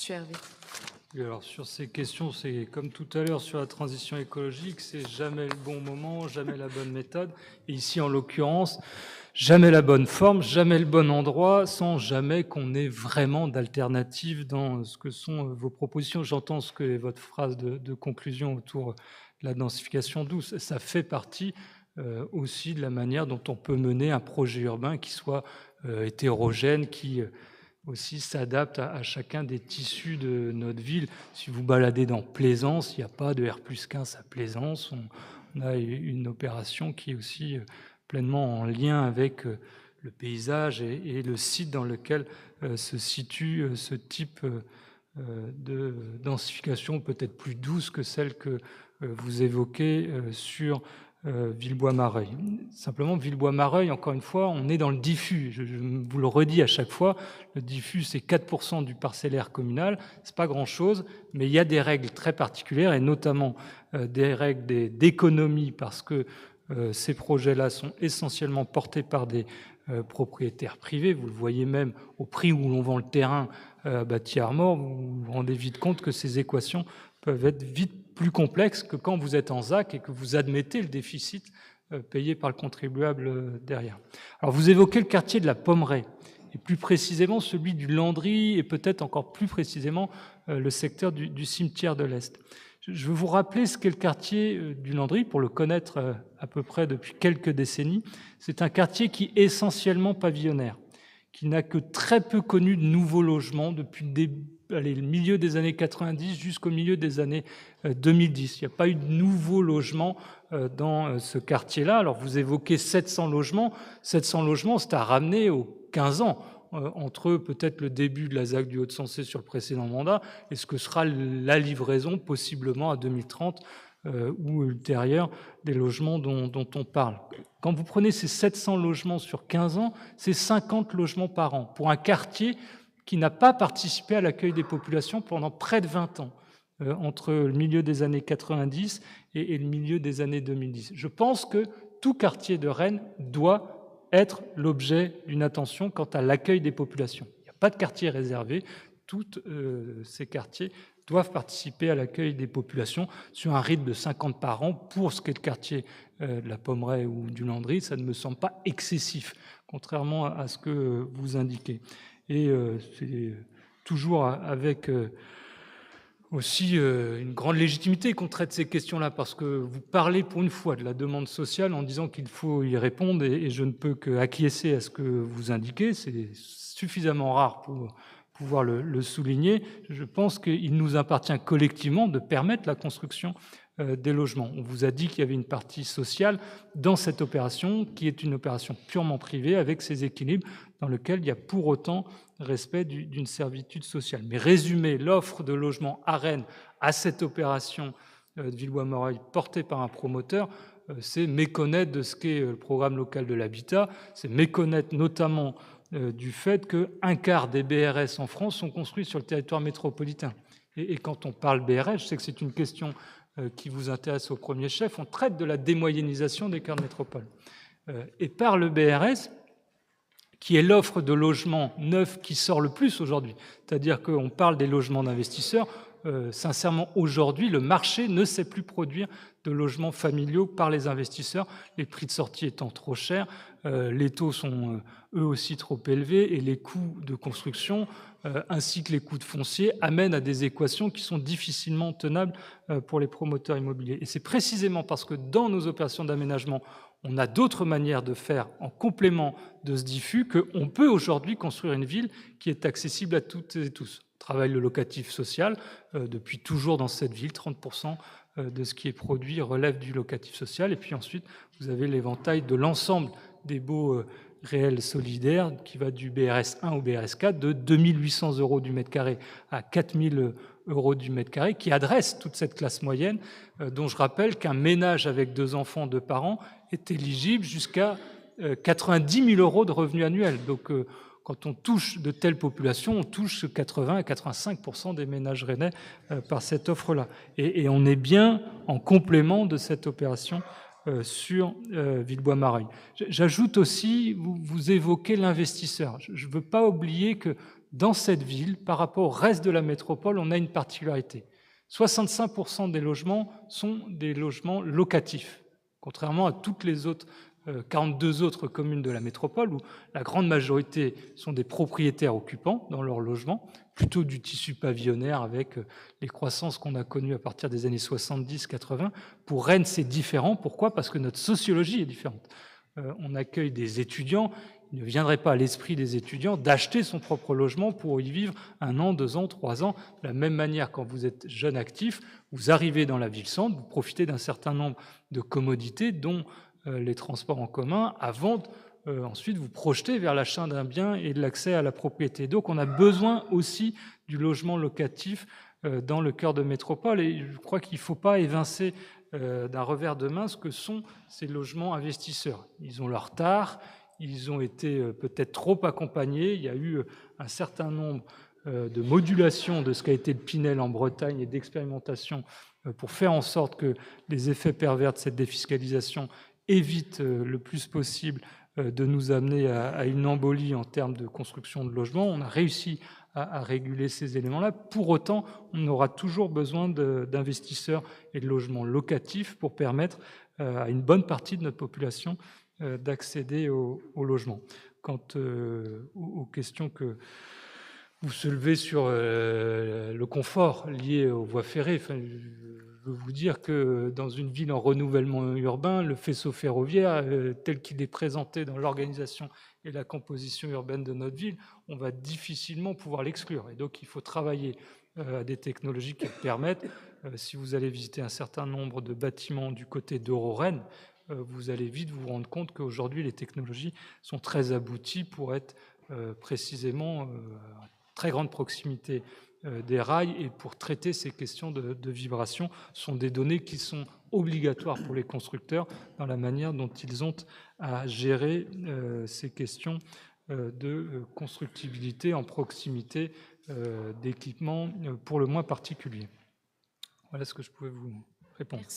Monsieur Hervé. Oui, alors sur ces questions, c'est comme tout à l'heure sur la transition écologique, c'est jamais le bon moment, jamais la bonne méthode. Et ici, en l'occurrence, jamais la bonne forme, jamais le bon endroit, sans jamais qu'on ait vraiment d'alternative dans ce que sont vos propositions. J'entends ce que votre phrase de conclusion autour de la densification douce. Ça fait partie aussi de la manière dont on peut mener un projet urbain qui soit hétérogène, qui aussi s'adapte à chacun des tissus de notre ville. Si vous baladez dans Plaisance, il n'y a pas de R+15 à Plaisance. On a une opération qui est aussi pleinement en lien avec le paysage et le site dans lequel se situe ce type de densification peut-être plus douce que celle que vous évoquez sur Villebois-Mareuil. Simplement, Villebois-Mareuil, encore une fois, on est dans le diffus. Je vous le redis à chaque fois, le diffus, c'est 4% du parcellaire communal. C'est pas grand-chose, mais il y a des règles très particulières, et notamment des règles d'économie, parce que ces projets-là sont essentiellement portés par des propriétaires privés. Vous le voyez même au prix où l'on vend le terrain bâti Armor, vous vous rendez vite compte que ces équations peuvent être vite plus complexes que quand vous êtes en ZAC et que vous admettez le déficit payé par le contribuable derrière. Alors vous évoquez le quartier de la Pommeraye, et plus précisément celui du Landry, et peut-être encore plus précisément le secteur du cimetière de l'Est. Je veux vous rappeler ce qu'est le quartier du Landry, pour le connaître à peu près depuis quelques décennies. C'est un quartier qui est essentiellement pavillonnaire, qui n'a que très peu connu de nouveaux logements depuis le milieu des années 90 jusqu'au milieu des années 2010. Il n'y a pas eu de nouveaux logements dans ce quartier-là. Alors vous évoquez 700 logements. 700 logements, c'est à ramener aux 15 ans, entre peut-être le début de la ZAC du Hauts-de-Sancerre sur le précédent mandat et ce que sera la livraison possiblement à 2030 ou ultérieure des logements dont on parle. Quand vous prenez ces 700 logements sur 15 ans, c'est 50 logements par an pour un quartier qui n'a pas participé à l'accueil des populations pendant près de 20 ans, entre le milieu des années 90 et le milieu des années 2010. Je pense que tout quartier de Rennes doit être l'objet d'une attention quant à l'accueil des populations. Il n'y a pas de quartier réservé, tous ces quartiers doivent participer à l'accueil des populations sur un rythme de 50 par an. Pour ce qui est le quartier de la Pommeraye ou du Landry, ça ne me semble pas excessif, contrairement à ce que vous indiquez. Et c'est toujours avec aussi une grande légitimité qu'on traite ces questions-là, parce que vous parlez pour une fois de la demande sociale en disant qu'il faut y répondre, et je ne peux qu'acquiescer à ce que vous indiquez. C'est suffisamment rare pour pouvoir le souligner. Je pense qu'il nous appartient collectivement de permettre la construction des logements. On vous a dit qu'il y avait une partie sociale dans cette opération, qui est une opération purement privée, avec ses équilibres, dans lequel il y a pour autant respect d'une servitude sociale. Mais résumer l'offre de logements à Rennes à cette opération de Villebois-Mareuil portée par un promoteur, c'est méconnaître de ce qu'est le programme local de l'habitat, c'est méconnaître notamment du fait qu'un quart des BRS en France sont construits sur le territoire métropolitain. Et quand on parle BRS, je sais que c'est une question qui vous intéresse au premier chef, on traite de la démoyennisation des cœurs de métropole. Et par le BRS, qui est l'offre de logements neufs qui sort le plus aujourd'hui, c'est-à-dire qu'on parle des logements d'investisseurs, sincèrement, aujourd'hui, le marché ne sait plus produire de logements familiaux par les investisseurs, les prix de sortie étant trop chers, les taux sont eux aussi trop élevés, et les coûts de construction ainsi que les coûts de foncier amènent à des équations qui sont difficilement tenables pour les promoteurs immobiliers. Et c'est précisément parce que dans nos opérations d'aménagement, on a d'autres manières de faire en complément de ce diffus qu'on peut aujourd'hui construire une ville qui est accessible à toutes et tous. On travaille le locatif social depuis toujours dans cette ville, 30% de ce qui est produit relève du locatif social. Et puis ensuite, vous avez l'éventail de l'ensemble des baux réels solidaires qui va du BRS 1 au BRS 4, de 2800 € du mètre carré à 4000 € du mètre carré, qui adresse toute cette classe moyenne, dont je rappelle qu'un ménage avec 2 enfants, 2 parents, est éligible jusqu'à 90 000 € de revenus annuels. Donc, quand on touche de telles populations, on touche 80 à 85% des ménages rennais par cette offre-là. Et on est bien en complément de cette opération sur Villebois-Mareuil. J'ajoute aussi, vous évoquez l'investisseur. Je ne veux pas oublier que dans cette ville, par rapport au reste de la métropole, on a une particularité. 65% des logements sont des logements locatifs, contrairement à toutes les autres 42 autres communes de la métropole où la grande majorité sont des propriétaires occupants dans leur logement, plutôt du tissu pavillonnaire avec les croissances qu'on a connues à partir des années 70-80. Pour Rennes, c'est différent. Pourquoi ? Parce que notre sociologie est différente. On accueille des étudiants. Il ne viendrait pas à l'esprit des étudiants d'acheter son propre logement pour y vivre 1 an, 2 ans, 3 ans. De la même manière, quand vous êtes jeune actif, vous arrivez dans la ville-centre, vous profitez d'un certain nombre de commodités, dont les transports en commun, avant ensuite vous projeter vers l'achat d'un bien et de l'accès à la propriété. Donc on a besoin aussi du logement locatif dans le cœur de métropole, et je crois qu'il ne faut pas évincer d'un revers de main ce que sont ces logements investisseurs. Ils ont leur tard, ils ont été peut-être trop accompagnés, il y a eu un certain nombre de modulation de ce qu'a été le Pinel en Bretagne et d'expérimentation pour faire en sorte que les effets pervers de cette défiscalisation évite le plus possible de nous amener à une embolie en termes de construction de logements. On a réussi à réguler ces éléments-là. Pour autant, on aura toujours besoin d'investisseurs et de logements locatifs pour permettre à une bonne partie de notre population d'accéder au logement. Quant aux questions que vous soulevez sur le confort lié aux voies ferrées, je veux vous dire que dans une ville en renouvellement urbain, le faisceau ferroviaire, tel qu'il est présenté dans l'organisation et la composition urbaine de notre ville, on va difficilement pouvoir l'exclure. Et donc, il faut travailler à des technologies qui le permettent. Si vous allez visiter un certain nombre de bâtiments du côté d'Euro-Rennes, vous allez vite vous rendre compte qu'aujourd'hui, les technologies sont très abouties pour être précisément à très grande proximité des rails, et pour traiter ces questions de vibration, sont des données qui sont obligatoires pour les constructeurs dans la manière dont ils ont à gérer ces questions de constructibilité en proximité d'équipements pour le moins particuliers. Voilà ce que je pouvais vous répondre.